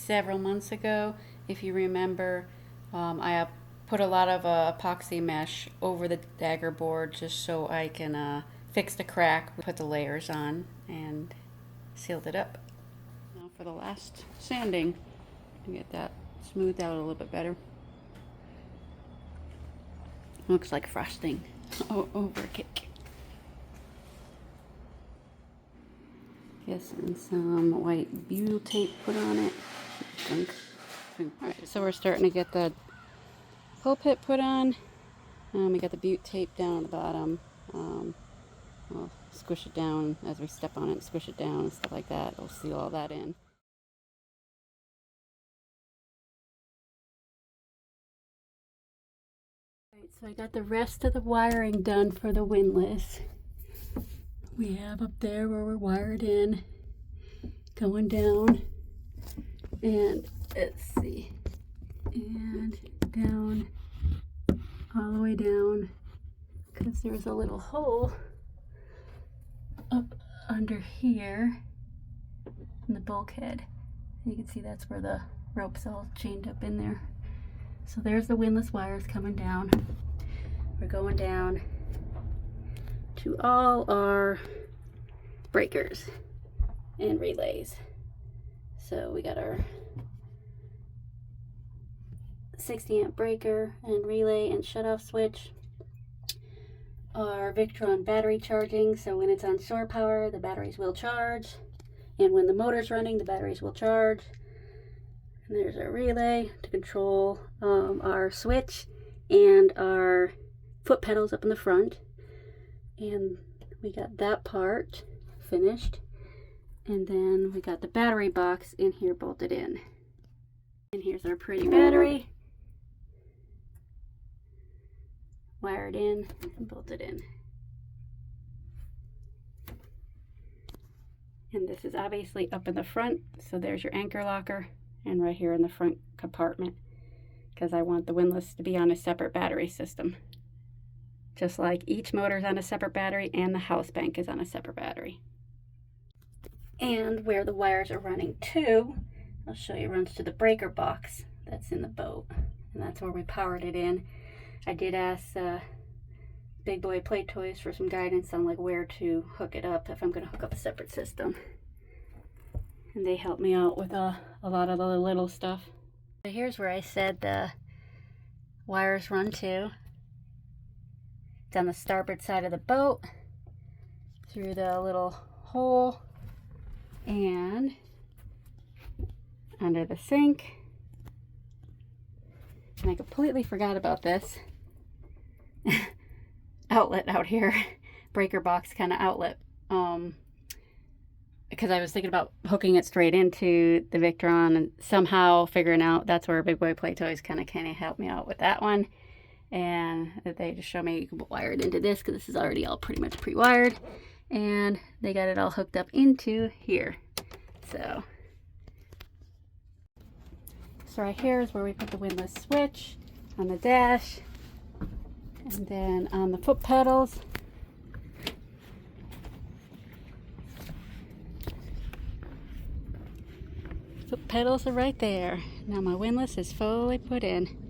several months ago. If you remember, I put a lot of epoxy mesh over the dagger board just so I can fix the crack, put the layers on, and sealed it up. Now for the last sanding, get that smoothed out a little bit better. Looks like frosting over a cake. Getting some white butyl tape put on it. Alright, so we're starting to get the pulpit put on. We got the butte tape down at the bottom. We'll squish it down as we step on it, squish it down and stuff like that. We'll seal all that in. Alright, so I got the rest of the wiring done for the windlass. We have up there where we're wired in, going down, and let's see, and down, all the way down, because there's a little hole up under here in the bulkhead. You can see that's where the rope's all chained up in there. So there's the windlass wires coming down. We're going down to all our breakers and relays. So we got our 60 amp breaker and relay and shutoff switch. Our Victron battery charging, so when it's on shore power the batteries will charge, and when the motor's running the batteries will charge. And there's our relay to control our switch and our foot pedals up in the front. And we got that part finished. And then we got the battery box in here bolted in. And here's our pretty battery. Wired in and bolted in. And this is obviously up in the front, so there's your anchor locker, and right here in the front compartment, because I want the windlass to be on a separate battery system. Just like each motor is on a separate battery and the house bank is on a separate battery. And where the wires are running to, I'll show you, runs to the breaker box that's in the boat, and that's where we powered it in. I did ask Big Boy Play Toys for some guidance on like where to hook it up if I'm going to hook up a separate system. And they helped me out with a lot of the little stuff. So here's where I said the wires run to. It's on the starboard side of the boat, through the little hole, and under the sink. And I completely forgot about this outlet out here, breaker box kind of outlet, because I was thinking about hooking it straight into the Victron and somehow figuring out that's where Big Boy Play Toys kind of helped me out with that one. And they just show me you can wire it into this because this is already all pretty much pre-wired, and they got it all hooked up into here. So right here is where we put the windlass switch on the dash, and then on the foot pedals. Foot pedals are right there. Now my windlass is fully put in.